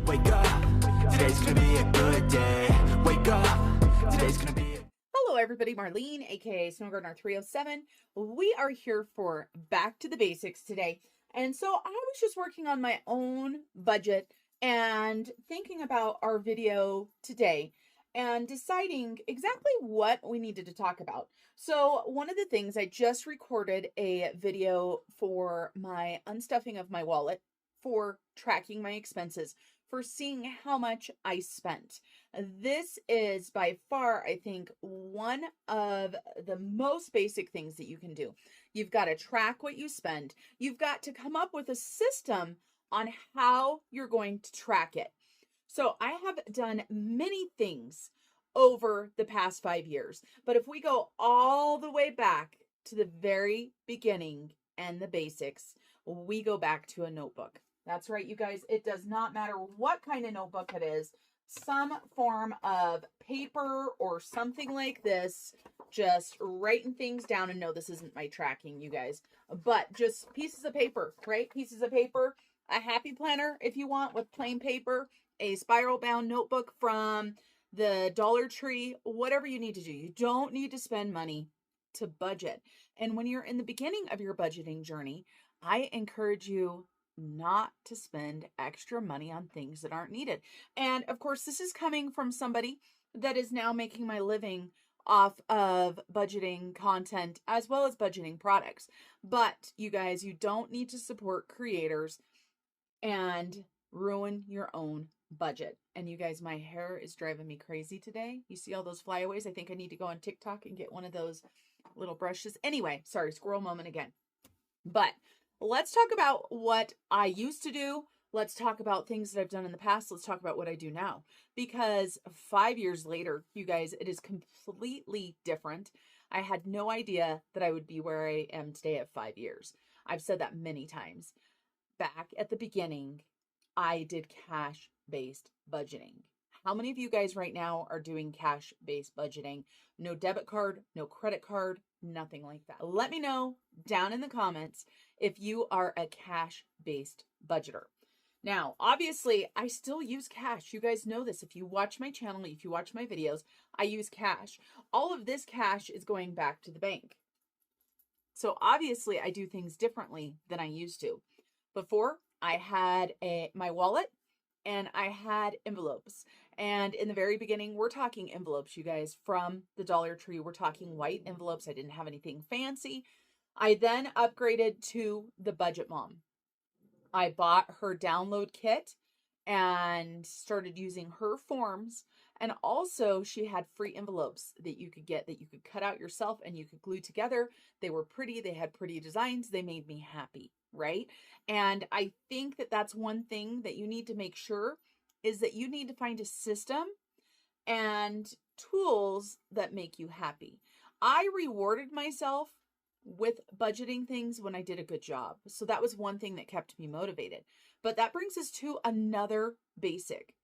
Wake up, today's gonna be a good day. Wake up, today's gonna be Hello everybody, Marlene, aka Snow Gardener 307. We are here for Back to the Basics today. And so I was just working on my own budget and thinking about our video today and deciding exactly what we needed to talk about. So one of the things, I just recorded a video for my unstuffing of my wallet, for tracking my expenses, for seeing how much I spent. This is by far, I think, one of the most basic things that you can do. You've got to track what you spend. You've got to come up with a system on how you're going to track it. So I have done many things over the past 5 years, but if we go all the way back to the very beginning and the basics, we go back to a notebook. That's right, you guys. It does not matter what kind of notebook it is. Some form of paper or something like this, just writing things down. And no, this isn't my tracking, you guys, but just pieces of paper, right? Pieces of paper, a happy planner if you want with plain paper, a spiral bound notebook from the Dollar Tree, whatever you need to do. You don't need to spend money to budget. And when you're in the beginning of your budgeting journey, I encourage you not to spend extra money on things that aren't needed. And of course, this is coming from somebody that is now making my living off of budgeting content as well as budgeting products. But you guys, you don't need to support creators and ruin your own budget. And you guys, my hair is driving me crazy today. You see all those flyaways? I think I need to go on TikTok and get one of those little brushes. Anyway, sorry, squirrel moment again. But let's talk about what I used to do. Let's talk about things that I've done in the past. Let's talk about what I do now. Because 5 years later, you guys, it is completely different. I had no idea that I would be where I am today at 5 years. I've said that many times. Back at the beginning, I did cash-based budgeting. How many of you guys right now are doing cash-based budgeting? No debit card, no credit card, nothing like that. Let me know down in the comments if you are a cash-based budgeter. Now, obviously, I still use cash. You guys know this. If you watch my channel, if you watch my videos, I use cash. All of this cash is going back to the bank. So obviously, I do things differently than I used to. Before, I had my wallet and I had envelopes. And in the very beginning, we're talking envelopes, you guys, from the Dollar Tree. We're talking white envelopes. I didn't have anything fancy. I then upgraded to the Budget Mom. I bought her download kit and started using her forms. And also she had free envelopes that you could get, that you could cut out yourself and you could glue together. They were pretty. They had pretty designs. They made me happy, right? And I think that that's one thing that you need to make sure is that you need to find a system and tools that make you happy. I rewarded myself with budgeting things when I did a good job. So that was one thing that kept me motivated. But that brings us to another basic.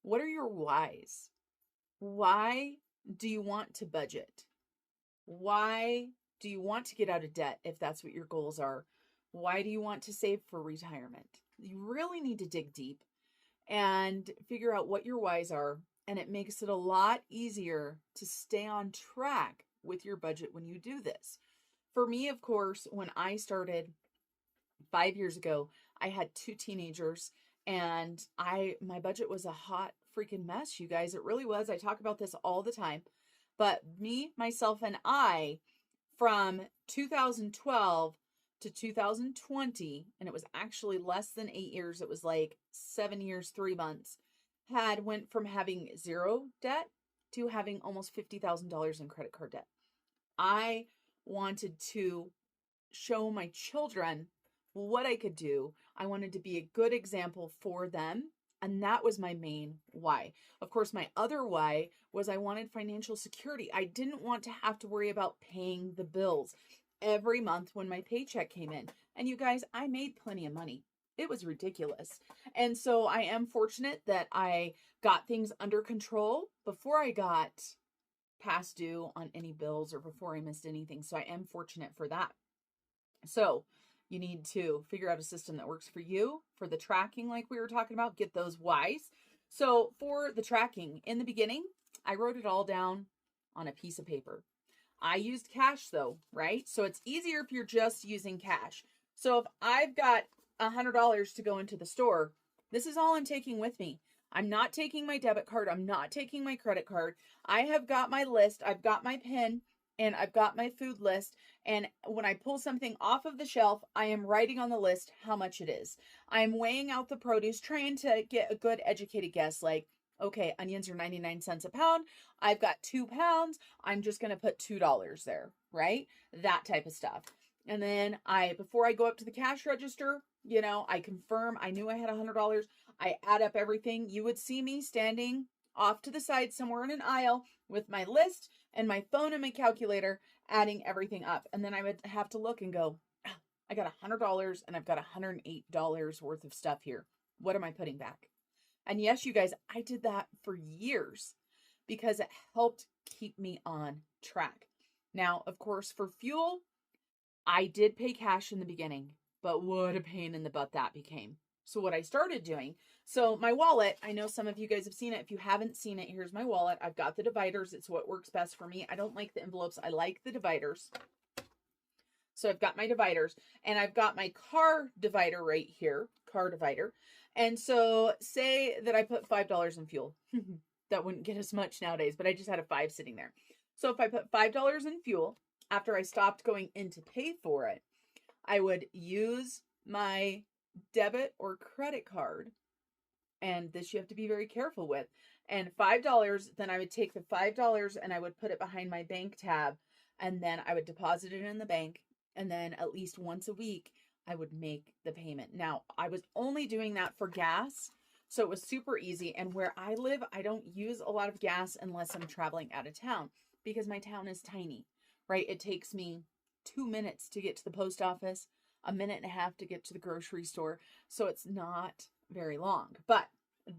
What are your whys? Why do you want to budget? Why do you want to get out of debt if that's what your goals are? Why do you want to save for retirement? You really need to dig deep and figure out what your whys are. And it makes it a lot easier to stay on track with your budget when you do this. For me, of course, when I started 5 years ago, I had 2 teenagers and my budget was a hot freaking mess, you guys. It really was. I talk about this all the time. But me, myself, and I, from 2012 to 2020, and it was actually less than 8 years, it was like 7 years, 3 months, went from having 0 debt to having almost $50,000 in credit card debt. I wanted to show my children what I could do. I wanted to be a good example for them. And that was my main why. Of course, my other why was I wanted financial security. I didn't want to have to worry about paying the bills every month when my paycheck came in. And you guys, I made plenty of money. It was ridiculous. And so I am fortunate that I got things under control before I got past due on any bills or before I missed anything. So I am fortunate for that. So You need to figure out a system that works for you, for the tracking like we were talking about, get those whys. So for the tracking, in the beginning, I wrote it all down on a piece of paper. I used cash though, right? So it's easier if you're just using cash. So if I've got $100 to go into the store, this is all I'm taking with me. I'm not taking my debit card. I'm not taking my credit card. I have got my list. I've got my pen and I've got my food list. And when I pull something off of the shelf, I am writing on the list how much it is. I'm weighing out the produce, trying to get a good educated guess. Like, okay, onions are 99 cents a pound. I've got 2 pounds. I'm just going to put $2 there, right? That type of stuff. And then before I go up to the cash register, I confirm I knew I had $100. I add up everything. You would see me standing off to the side somewhere in an aisle with my list and my phone and my calculator, adding everything up. And then I would have to look and go, I got $100 and I've got $108 worth of stuff here. What am I putting back? And yes, you guys, I did that for years because it helped keep me on track. Now, of course, for fuel, I did pay cash in the beginning, but what a pain in the butt that became. So what I started doing, so my wallet, I know some of you guys have seen it. If you haven't seen it, here's my wallet. I've got the dividers. It's what works best for me. I don't like the envelopes. I like the dividers. So I've got my dividers and I've got my car divider right here, car divider. And so say that I put $5 in fuel. That wouldn't get as much nowadays, but I just had a 5 sitting there. So if I put $5 in fuel, after I stopped going in to pay for it, I would use my debit or credit card. And this you have to be very careful with. And $5, then I would take the $5 and I would put it behind my bank tab. And then I would deposit it in the bank. And then at least once a week, I would make the payment. Now, I was only doing that for gas. So it was super easy. And where I live, I don't use a lot of gas unless I'm traveling out of town because my town is tiny, right? It takes me 2 minutes to get to the post office, 1.5 minutes to get to the grocery store. So it's not very long, but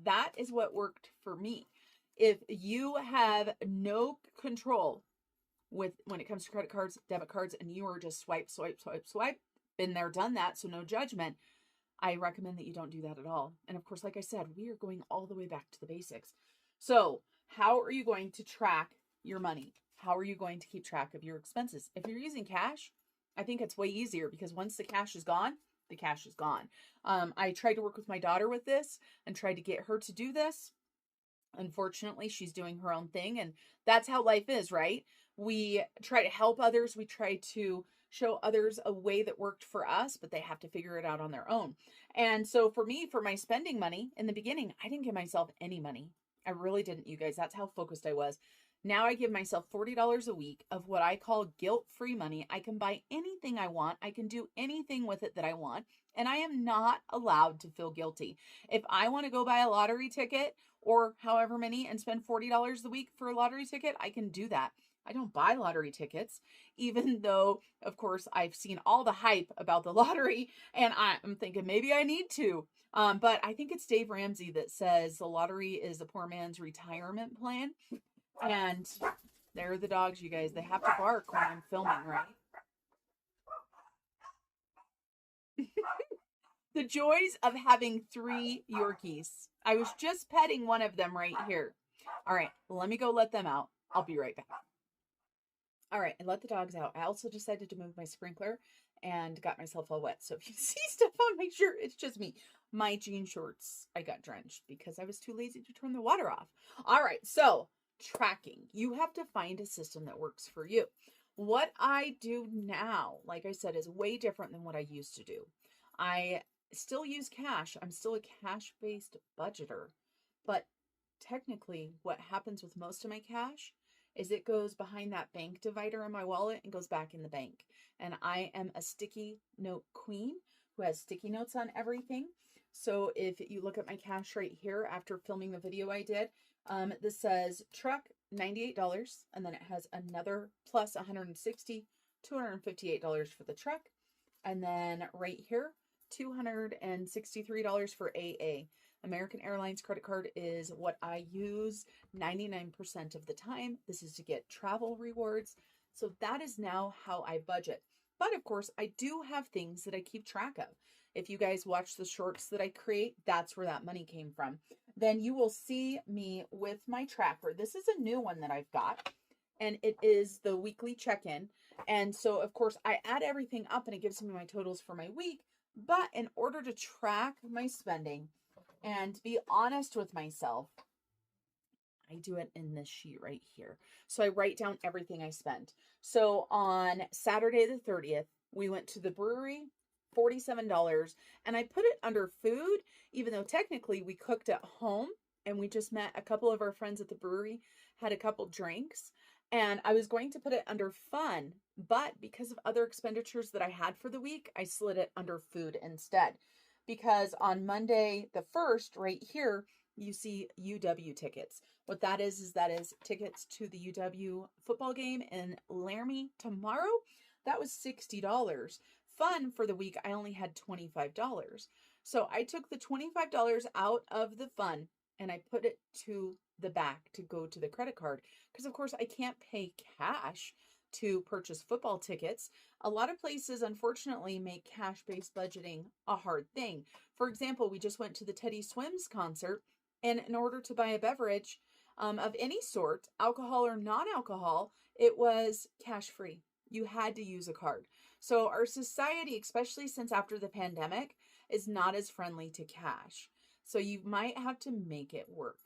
that is what worked for me. If you have no control with when it comes to credit cards, debit cards, and you are just swipe, been there, done that, so no judgment, I recommend that you don't do that at all. And of course, like I said, we are going all the way back to the basics. So how are you going to track your money? How are you going to keep track of your expenses? If you're using cash, I think it's way easier because once the cash is gone, the cash is gone. I tried to work with my daughter with this and tried to get her to do this. Unfortunately, she's doing her own thing, and that's how life is, right? We try to help others. We try to show others a way that worked for us, but they have to figure it out on their own. And so for me, for my spending money in the beginning, I didn't give myself any money. I really didn't, you guys. That's how focused I was. Now I give myself $40 a week of what I call guilt-free money. I can buy anything I want. I can do anything with it that I want. And I am not allowed to feel guilty. If I want to go buy a lottery ticket or however many and spend $40 a week for a lottery ticket, I can do that. I don't buy lottery tickets, even though, of course, I've seen all the hype about the lottery and I'm thinking maybe I need to. But I think it's Dave Ramsey that says the lottery is a poor man's retirement plan. And there are the dogs, you guys. They have to bark when I'm filming, right? The joys of having 3 Yorkies. I was just petting one of them right here. All right, let me go let them out. I'll be right back. All right, I let the dogs out. I also decided to move my sprinkler and got myself all wet. So if you see stuff on my shirt, it's just me. My jean shorts, I got drenched because I was too lazy to turn the water off. All right, so tracking. You have to find a system that works for you. What I do now, like I said, is way different than what I used to do. I still use cash. I'm still a cash-based budgeter, but technically what happens with most of my cash is it goes behind that bank divider in my wallet and goes back in the bank. And I am a sticky note queen who has sticky notes on everything. So if you look at my cash right here after filming the video I did, this says truck $98, and then it has another plus $160, $258 for the truck. And then right here, $263 for AA. American Airlines credit card is what I use 99% of the time. This is to get travel rewards. So that is now how I budget. But of course, I do have things that I keep track of. If you guys watch the shorts that I create, that's where that money came from. Then you will see me with my tracker. This is a new one that I've got, and it is the weekly check-in. And so, of course, I add everything up and it gives me my totals for my week. But in order to track my spending and be honest with myself, I do it in this sheet right here. So I write down everything I spent. So on Saturday the 30th, we went to the brewery, $47, and I put it under food, even though technically we cooked at home and we just met a couple of our friends at the brewery, had a couple drinks, and I was going to put it under fun, but because of other expenditures that I had for the week, I slid it under food instead. Because on Monday the 1st, right here, you see UW tickets. What that is that is tickets to the UW football game in Laramie tomorrow. That was $60. Fun for the week, I only had $25. So I took the $25 out of the fun and I put it to the back to go to the credit card. Because of course I can't pay cash to purchase football tickets. A lot of places, unfortunately, make cash-based budgeting a hard thing. For example, we just went to the Teddy Swims concert, and in order to buy a beverage of any sort, alcohol or non-alcohol, it was cash-free. You had to use a card. So our society, especially since after the pandemic, is not as friendly to cash. So you might have to make it work.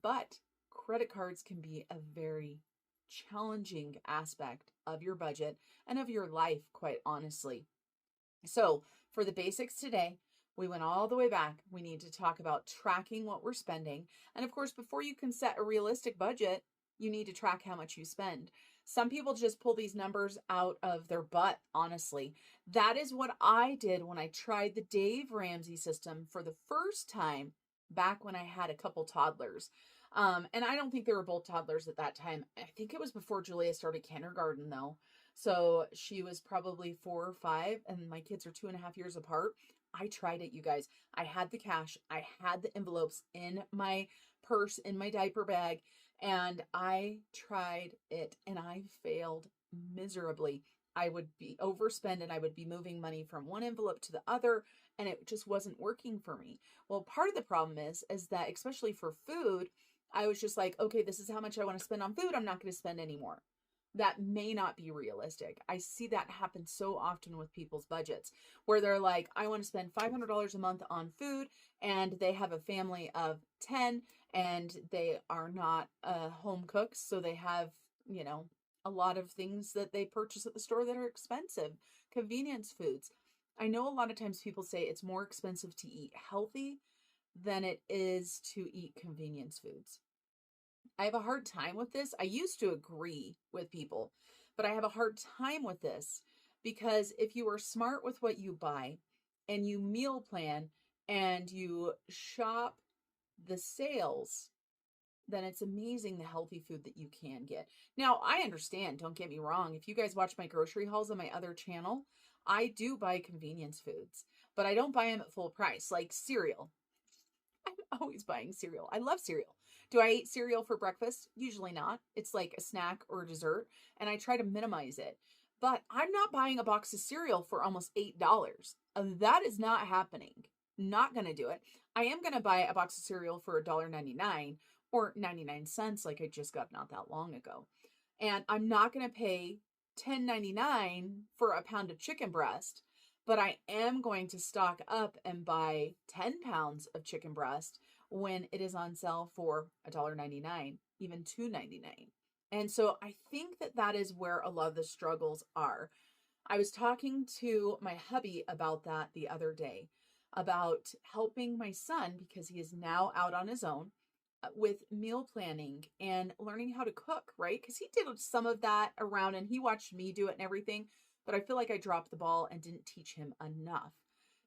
But credit cards can be a very challenging aspect of your budget and of your life, quite honestly. So for the basics today, we went all the way back. We need to talk about tracking what we're spending. And of course, before you can set a realistic budget, you need to track how much you spend. Some people just pull these numbers out of their butt, honestly. That is what I did when I tried the Dave Ramsey system for the first time back when I had a couple toddlers. And I don't think they were both toddlers at that time. I think it was before Julia started kindergarten, though. So she was probably 4 or 5, and my kids are 2.5 years apart. I tried it, you guys. I had the cash. I had the envelopes in my purse, in my diaper bag, and I tried it, and I failed miserably. I would be overspend and I would be moving money from one envelope to the other, and it just wasn't working for me. Well, part of the problem is that especially for food, I was just like, okay, this is how much I want to spend on food. I'm not going to spend any more. That may not be realistic. I see that happen so often with people's budgets where they're like, I want to spend $500 a month on food, and they have a family of 10 and they are not home cooks. So they have, a lot of things that they purchase at the store that are expensive, convenience foods. I know a lot of times people say it's more expensive to eat healthy than it is to eat convenience foods. I have a hard time with this. I used to agree with people, but I have a hard time with this because if you are smart with what you buy and you meal plan and you shop the sales, then it's amazing the healthy food that you can get. Now, I understand, don't get me wrong. If you guys watch my grocery hauls on my other channel, I do buy convenience foods, but I don't buy them at full price, like cereal. I'm always buying cereal. I love cereal. Do I eat cereal for breakfast? Usually not. It's like a snack or a dessert, and I try to minimize it. But I'm not buying a box of cereal for almost $8. That is not happening. Not going to do it. I am going to buy a box of cereal for $1.99 or 99 cents like I just got not that long ago. And I'm not going to pay $10.99 for a pound of chicken breast, but I am going to stock up and buy 10 pounds of chicken breast when it is on sale for $1.99, even $2.99. And so I think that is where a lot of the struggles are. I was talking to my hubby about that the other day, about helping my son, because he is now out on his own, with meal planning and learning how to cook, right? Because he did some of that around and he watched me do it and everything, but I feel like I dropped the ball and didn't teach him enough.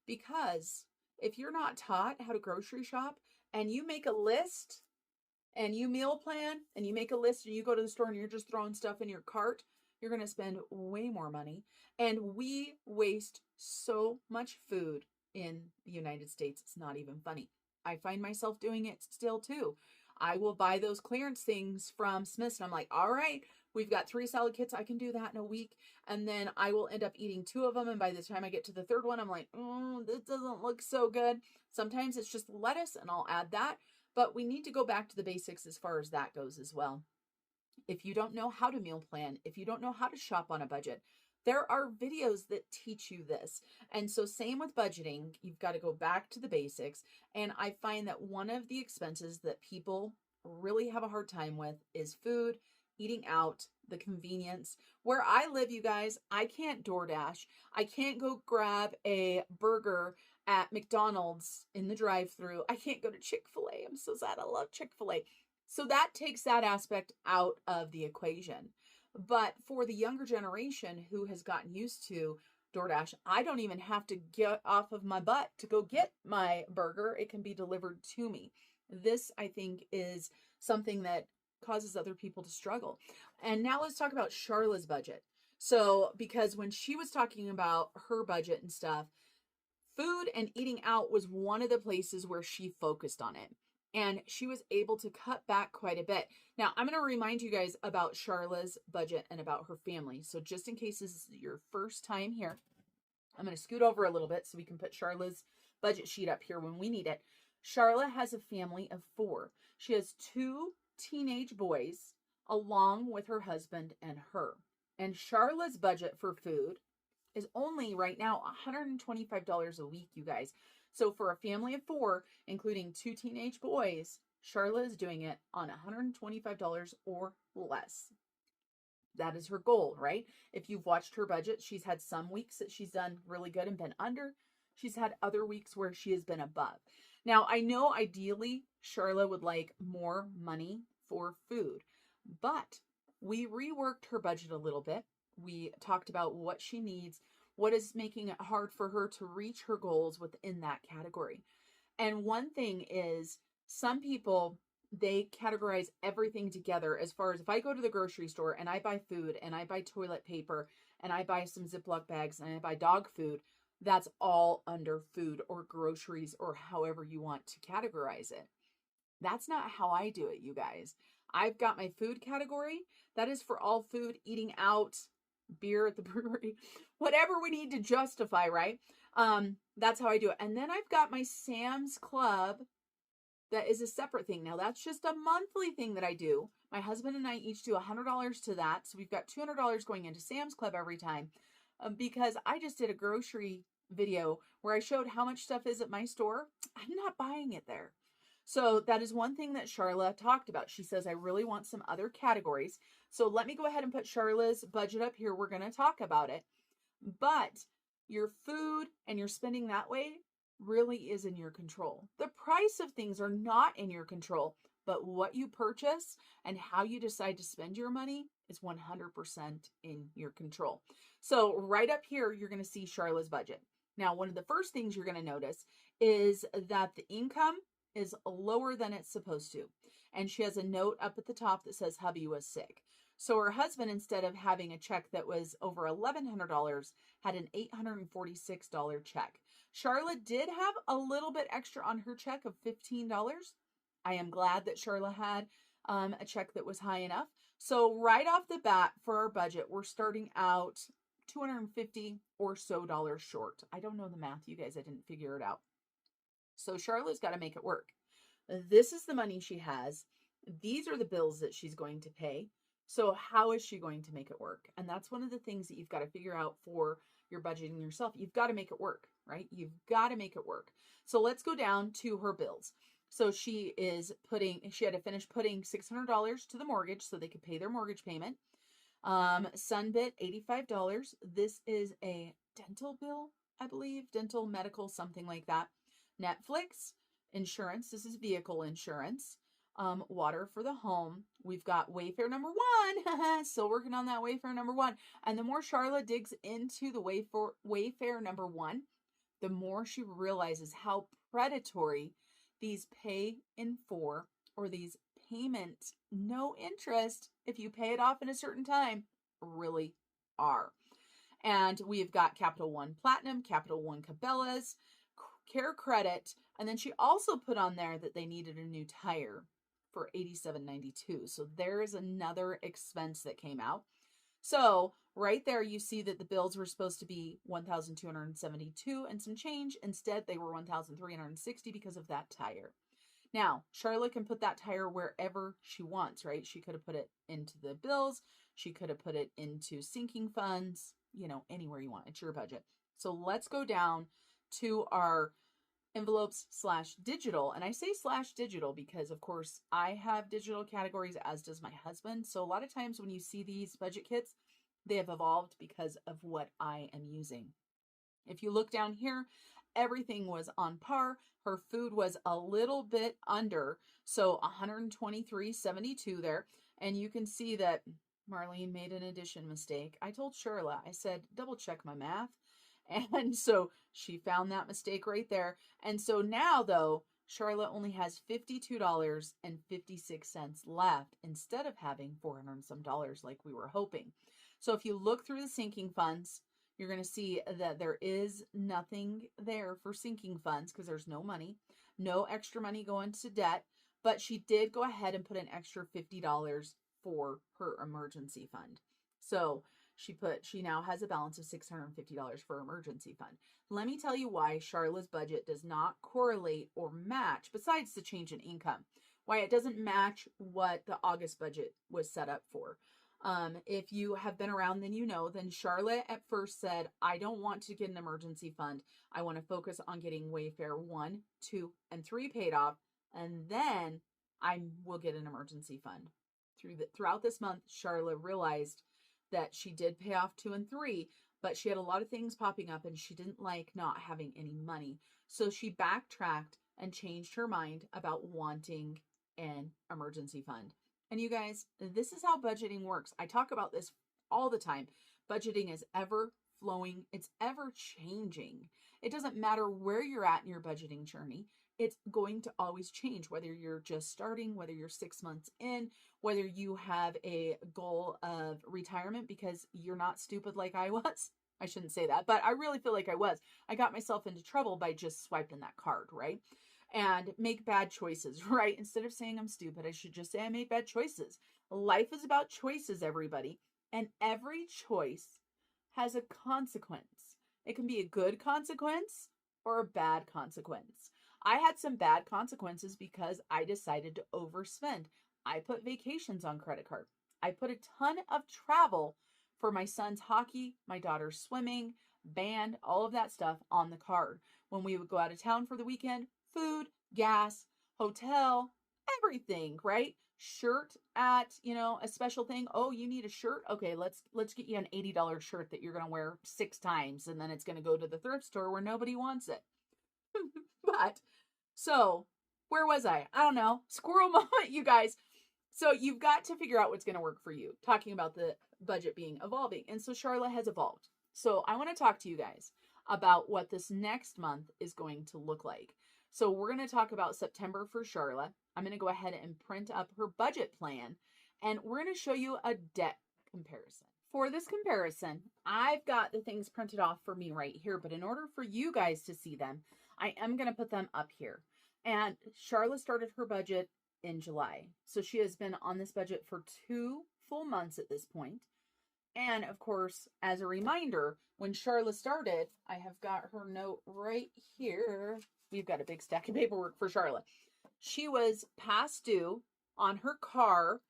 Because if you're not taught how to grocery shop and you make a list and you meal plan and you make a list and you go to the store and you're just throwing stuff in your cart, you're going to spend way more money. And we waste so much food in the United States. It's not even funny. I find myself doing it still too. I will buy those clearance things from Smith's and I'm like, all right, we've got 3 salad kits. I can do that in a week. And then I will end up eating 2 of them. And by the time I get to the third one, I'm like, this doesn't look so good. Sometimes it's just lettuce and I'll add that. But we need to go back to the basics as far as that goes as well. If you don't know how to meal plan, if you don't know how to shop on a budget, there are videos that teach you this. And so same with budgeting, you've got to go back to the basics. And I find that one of the expenses that people really have a hard time with is food, eating out, the convenience. Where I live, you guys, I can't DoorDash. I can't go grab a burger at McDonald's in the drive-thru. I can't go to Chick-fil-A. I'm so sad. I love Chick-fil-A. So that takes that aspect out of the equation. But for the younger generation who has gotten used to DoorDash, I don't even have to get off of my butt to go get my burger. It can be delivered to me. This, I think, is something that causes other people to struggle. And now let's talk about Sharla's budget. So, because when she was talking about her budget and stuff, food and eating out was one of the places where she focused on it. And she was able to cut back quite a bit. Now, I'm going to remind you guys about Sharla's budget and about her family. So just in case this is your first time here, I'm going to scoot over a little bit so we can put Sharla's budget sheet up here when we need it. Sharla has a family of 4. She has 2 teenage boys along with her husband and her. And Sharla's budget for food is only right now $125 a week, you guys. So for a family of 4, including 2 teenage boys, Sharla is doing it on $125 or less. That is her goal, right? If you've watched her budget, she's had some weeks that she's done really good and been under. She's had other weeks where she has been above. Now, I know ideally Sharla would like more money for food, but we reworked her budget a little bit. We talked about what she needs, what is making it hard for her to reach her goals within that category. And one thing is, some people, they categorize everything together as far as if I go to the grocery store and I buy food and I buy toilet paper and I buy some Ziploc bags and I buy dog food, that's all under food or groceries or however you want to categorize it. That's not how I do it, you guys. I've got my food category. That is for all food, eating out, beer at the brewery, whatever we need to justify, right? That's how I do it. And then I've got my Sam's Club. That is a separate thing. Now that's just a monthly thing that I do. My husband and I each do $100 to that. So we've got $200 going into Sam's Club every time, because I just did a grocery video where I showed how much stuff is at my store. I'm not buying it there. So that is one thing that Sharla talked about. She says, I really want some other categories. So let me go ahead and put Sharla's budget up here. We're going to talk about it. But your food and your spending that way really is in your control. The price of things are not in your control, but what you purchase and how you decide to spend your money is 100% in your control. So right up here, you're going to see Sharla's budget. Now, one of the first things you're going to notice is that the income is lower than it's supposed to. And she has a note up at the top that says hubby was sick. So her husband, instead of having a check that was over $1,100, had an $846 check. Sharla did have a little bit extra on her check of $15. I am glad that Sharla had a check that was high enough. So right off the bat for our budget, we're starting out $250 or so short. I don't know the math, you guys. I didn't figure it out. So Sharla's got to make it work. This is the money she has. These are the bills that she's going to pay. So how is she going to make it work? And that's one of the things that you've got to figure out for your budgeting yourself. You've got to make it work, right? You've got to make it work. So let's go down to her bills. So she had to finish putting $600 to the mortgage so they could pay their mortgage payment. Sunbit, $85. This is a dental bill, I believe, dental, medical, something like that. Netflix, insurance. This is vehicle insurance. Water for the home. We've got Wayfair number 1. Still working on that Wayfair number 1. And the more Sharla digs into the Wayfair number 1, the more she realizes how predatory these pay in 4 or these payment no interest if you pay it off in a certain time really are. And we've got Capital One Platinum, Capital One Cabela's, Care Credit, and then she also put on there that they needed a new tire for $87.92. So there is another expense that came out. So right there, you see that the bills were supposed to be $1,272 and some change. Instead, they were $1,360 because of that tire. Now, Sharla can put that tire wherever she wants, right? She could have put it into the bills. She could have put it into sinking funds, anywhere you want. It's your budget. So let's go down to our envelopes /digital. And I say /digital because, of course, I have digital categories, as does my husband. So a lot of times when you see these budget kits, they have evolved because of what I am using. If you look down here, everything was on par. Her food was a little bit under, so $123.72 there. And you can see that Marlene made an addition mistake. I told Sharla, I said, double check my math. And so she found that mistake right there. And so now, though, Sharla only has $52.56 left instead of having $400 and some like we were hoping. So if you look through the sinking funds, you're going to see that there is nothing there for sinking funds because there's no money, no extra money going to debt, but she did go ahead and put an extra $50 for her emergency fund. So she now has a balance of $650 for emergency fund. Let me tell you why Sharla's budget does not correlate or match, besides the change in income, why it doesn't match what the August budget was set up for. If you have been around, then then Sharla at first said, I don't want to get an emergency fund. I want to focus on getting Wayfair 1, 2, and 3 paid off, and then I will get an emergency fund. Throughout this month, Sharla realized that she did pay off 2 and 3, but she had a lot of things popping up and she didn't like not having any money. So she backtracked and changed her mind about wanting an emergency fund. And you guys, this is how budgeting works. I talk about this all the time. Budgeting is ever flowing. It's ever changing. It doesn't matter where you're at in your budgeting journey. It's going to always change, whether you're just starting, whether you're 6 months in, whether you have a goal of retirement because you're not stupid like I was. I shouldn't say that, but I really feel like I was. I got myself into trouble by just swiping that card, right? And make bad choices, right? Instead of saying I'm stupid, I should just say I made bad choices. Life is about choices, everybody. And every choice has a consequence. It can be a good consequence or a bad consequence. I had some bad consequences because I decided to overspend. I put vacations on credit card. I put a ton of travel for my son's hockey, my daughter's swimming, band, all of that stuff on the card. When we would go out of town for the weekend, food, gas, hotel, everything, right? Shirt at, a special thing. Oh, you need a shirt? Okay, let's get you an $80 shirt that you're going to wear 6 times and then it's going to go to the thrift store where nobody wants it. But so where was I? I don't know. Squirrel moment, you guys. So you've got to figure out what's going to work for you, talking about the budget being evolving. And so Sharla has evolved. So I want to talk to you guys about what this next month is going to look like. So we're going to talk about September for Sharla. I'm going to go ahead and print up her budget plan, and we're going to show you a debt comparison. For this comparison, I've got the things printed off for me right here, but in order for you guys to see them, I am going to put them up here. And Sharla started her budget in July. So she has been on this budget for 2 full months at this point. And of course, as a reminder, when Sharla started, I have got her note right here. We've got a big stack of paperwork for Sharla. She was past due on her car.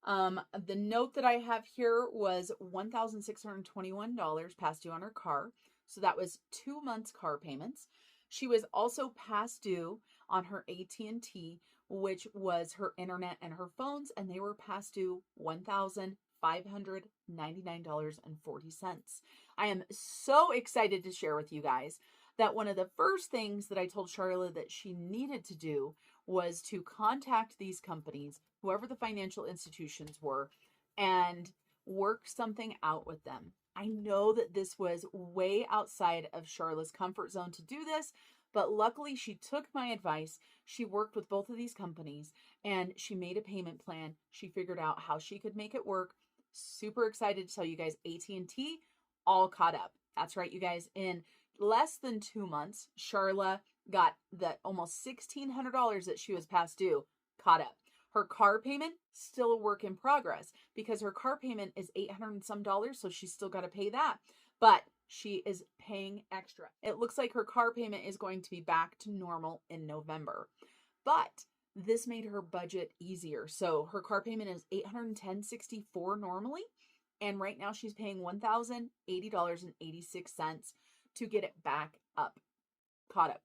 The note that I have here was $1,621 past due on her car. So that was 2 months car payments. She was also past due on her AT&T, which was her internet and her phones, and they were past due $1,599.40. I am so excited to share with you guys that one of the first things that I told Sharla that she needed to do was to contact these companies, whoever the financial institutions were, and work something out with them. I know that this was way outside of Sharla's comfort zone to do this, but luckily she took my advice. She worked with both of these companies and she made a payment plan. She figured out how she could make it work. Super excited to tell you guys, AT&T all caught up. That's right, you guys. In less than 2 months, Sharla got that almost $1,600 that she was past due caught up. Her car payment, still a work in progress because her car payment is $800 and some, so she's still got to pay that. But she is paying extra. It looks like her car payment is going to be back to normal in November. But this made her budget easier. So her car payment is $810.64 normally. And right now she's paying $1,080.86 to get it back up, caught up.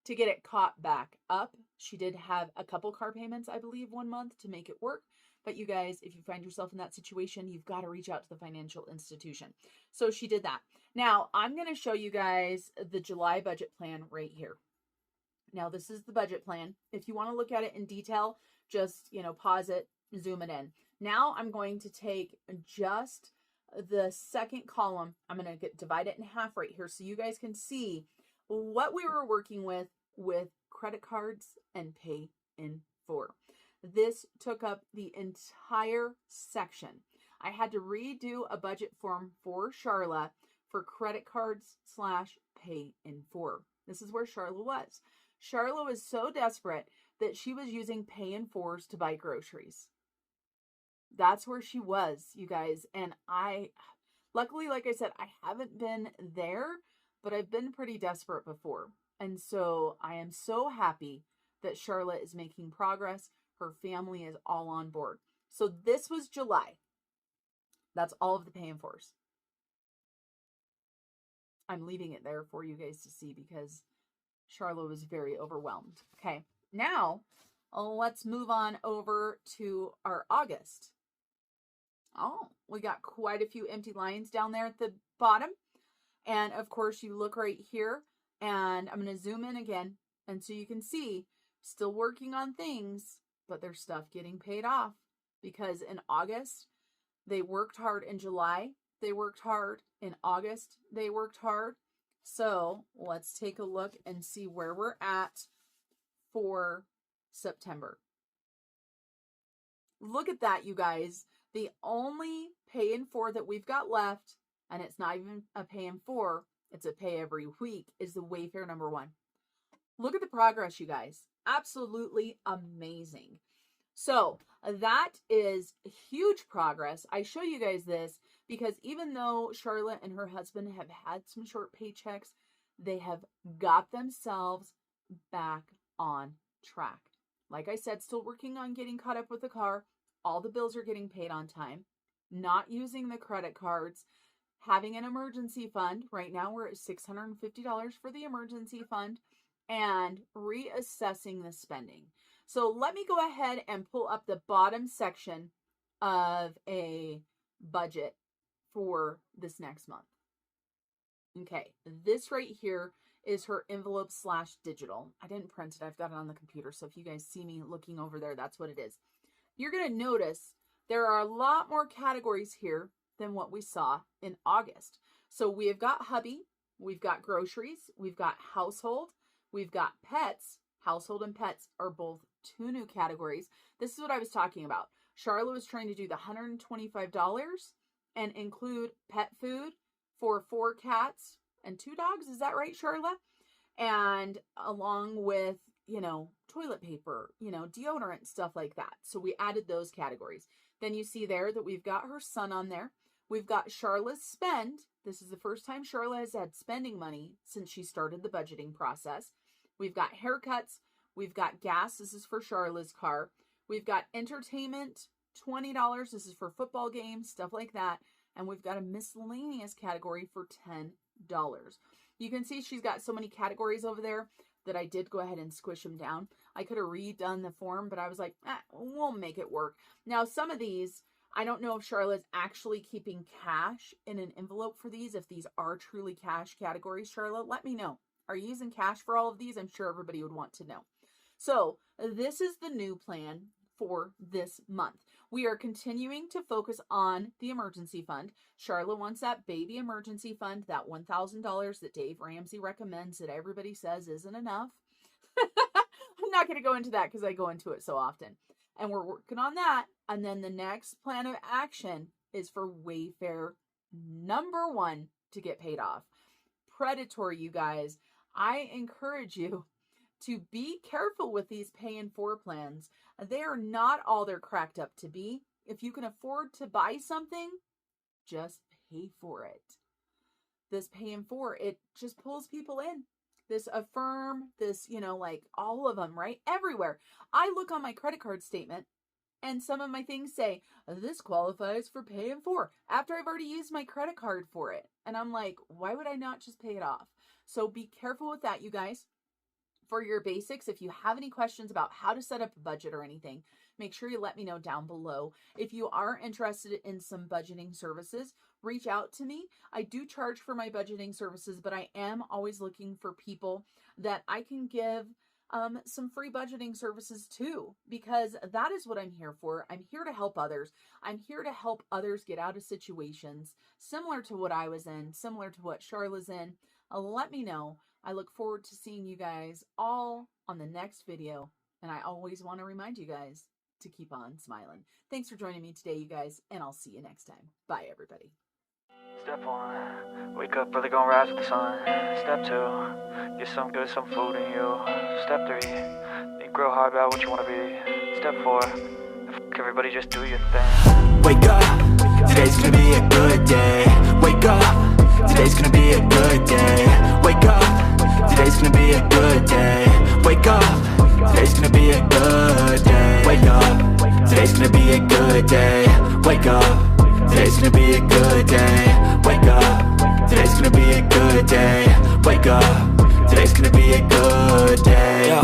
To get it caught back up, she did have a couple car payments, I believe, 1 month to make it work. But you guys, if you find yourself in that situation, you've got to reach out to the financial institution. So she did that. Now, I'm going to show you guys the July budget plan right here. Now, this is the budget plan. If you want to look at it in detail, just, pause it, zoom it in. Now, I'm going to take just the second column. I'm going to divide it in half right here so you guys can see what we were working with credit cards and pay in full. This took up the entire section. I had to redo a budget form for Sharla for credit cards / pay in full. This is where Sharla was. Sharla was so desperate that she was using pay in fulls to buy groceries. That's where she was, you guys. And luckily, like I said, I haven't been there, but I've been pretty desperate before. And so I am so happy that Sharla is making progress. Her family is all on board. So this was July. That's all of the pay in fulls. I'm leaving it there for you guys to see because Sharla was very overwhelmed. Okay, now let's move on over to our August. Oh, we got quite a few empty lines down there at the bottom. And of course, you look right here, and I'm going to zoom in again. And so you can see, still working on things, but there's stuff getting paid off because in August, they worked hard. In July, they worked hard. In August, they worked hard. So let's take a look and see where we're at for September. Look at that, you guys. The only pay in full that we've got left, and it's not even a pay in full, it's a pay every week, is the Wayfair number 1. Look at the progress, you guys. Absolutely amazing. So that is huge progress. I show you guys this because even though Sharla and her husband have had some short paychecks, they have got themselves back on track. Like I said, still working on getting caught up with the car. All the bills are getting paid on time. Not using the credit cards. Having an emergency fund. Right now we're at $650 for the emergency fund. And reassessing the spending. So let me go ahead and pull up the bottom section of a budget for this next month. Okay, this right here is her envelope / digital. I didn't print it. I've got it on the computer. So if you guys see me looking over there, that's what it is. You're going to notice there are a lot more categories here than what we saw in August. So we have got hubby, we've got groceries, we've got household, we've got pets. Household and pets are both 2 new categories. This is what I was talking about. Sharla was trying to do the $125 and include pet food for 4 cats and 2 dogs. Is that right, Sharla? And along with, toilet paper, deodorant, stuff like that. So we added those categories. Then you see there that we've got her son on there. We've got Sharla's spend. This is the first time Sharla has had spending money since she started the budgeting process. We've got haircuts. We've got gas. This is for Sharla's car. We've got entertainment, $20. This is for football games, stuff like that. And we've got a miscellaneous category for $10. You can see she's got so many categories over there that I did go ahead and squish them down. I could have redone the form, but I was like, we'll make it work. Now, some of these, I don't know if Sharla's actually keeping cash in an envelope for these. If these are truly cash categories, Sharla, let me know. Are you using cash for all of these? I'm sure everybody would want to know. So this is the new plan for this month. We are continuing to focus on the emergency fund. Sharla wants that baby emergency fund, that $1,000 that Dave Ramsey recommends that everybody says isn't enough. I'm not going to go into that because I go into it so often. And we're working on that. And then the next plan of action is for Wayfair number 1 to get paid off. Predatory, you guys. I encourage you to be careful with these pay in 4 plans. They are not all they're cracked up to be. If you can afford to buy something, just pay for it. This pay in 4, it just pulls people in. This Affirm, this, like all of them, right? Everywhere. I look on my credit card statement and some of my things say, this qualifies for pay in 4 after I've already used my credit card for it. And I'm like, why would I not just pay it off? So be careful with that, you guys. For your basics, if you have any questions about how to set up a budget or anything, make sure you let me know down below. If you are interested in some budgeting services, reach out to me. I do charge for my budgeting services, but I am always looking for people that I can give some free budgeting services too, because that is what I'm here for. I'm here to help others. I'm here to help others get out of situations similar to what I was in, similar to what Sharla's in. Let me know. I look forward to seeing you guys all on the next video. And I always want to remind you guys to keep on smiling. Thanks for joining me today, you guys, and I'll see you next time. Bye, everybody. Step 1, wake up early, gonna rise with the sun. Step 2, get some good, some food in you. Step 3, think real hard about what you wanna be. Step 4, everybody just do your thing. Wake up, today's gonna be a good day. Wake up, today's gonna be a good day. Wake up, today's gonna be a good day. Wake up, today's gonna be a good day. Wake up, today's gonna be a good day. Wake up, today's gonna be a good day. Wake up, today's gonna be a good day. Wake up, today's gonna be a good day. Yo,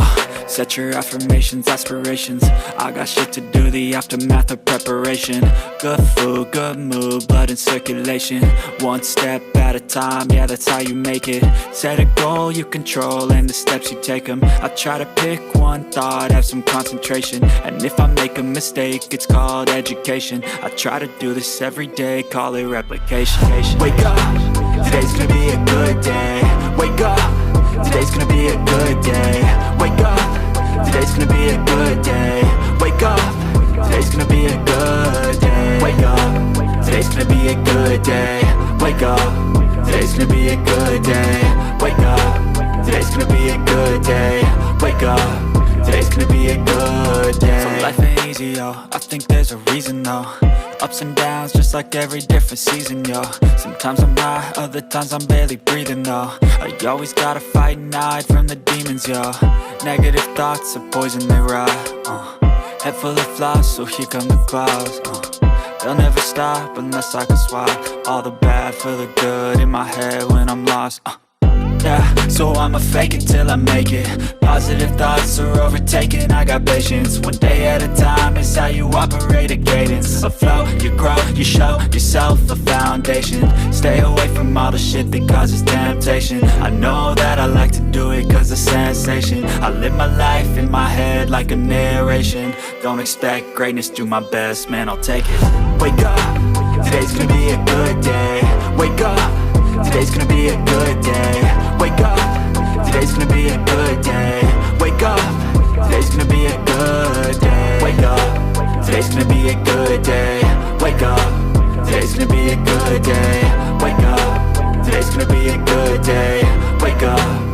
set your affirmations, aspirations. I got shit to do, the aftermath of preparation. Good food, good mood, blood in circulation. One step at a time, yeah, that's how you make it. Set a goal you control and the steps you take them. I try to pick one thought, have some concentration. And if I make a mistake, it's called education. I try to do this every day, call it replication. Wake up, today's gonna be a good day. Wake up, today's gonna be a good day. Wake up, today's gonna be a good day. Wake up, today's gonna be a good day. Wake up, today's gonna be a good day. Wake up, today's gonna be a good day. Wake up, today's gonna be a good day. Wake up, today's gonna be a good day. So life ain't easy, yo, I think there's a reason though. Ups and downs, just like every different season, yo. Sometimes I'm high, other times I'm barely breathing, though. I always gotta fight and hide from the demons, yo. Negative thoughts are poison, they rot. Head full of flies, so here come the clouds. They'll never stop unless I can swap all the bad for the good in my head when I'm lost. Yeah, so I'ma fake it till I make it. Positive thoughts are overtaken, I got patience. One day at a time is how you operate a cadence. A flow, you grow, you show yourself a foundation. Stay away from all the shit that causes temptation. I know that I like to do it cause it's sensation. I live my life in my head like a narration. Don't expect greatness, do my best, man, I'll take it. Wake up, today's gonna be a good day. Wake up, today's gonna be a good day. Wake up, today's gonna be a good day. Wake up, today's gonna be a good day. Wake up, today's gonna be a good day. Wake up, today's gonna be a good day. Wake up, today's gonna be a good day. Wake up.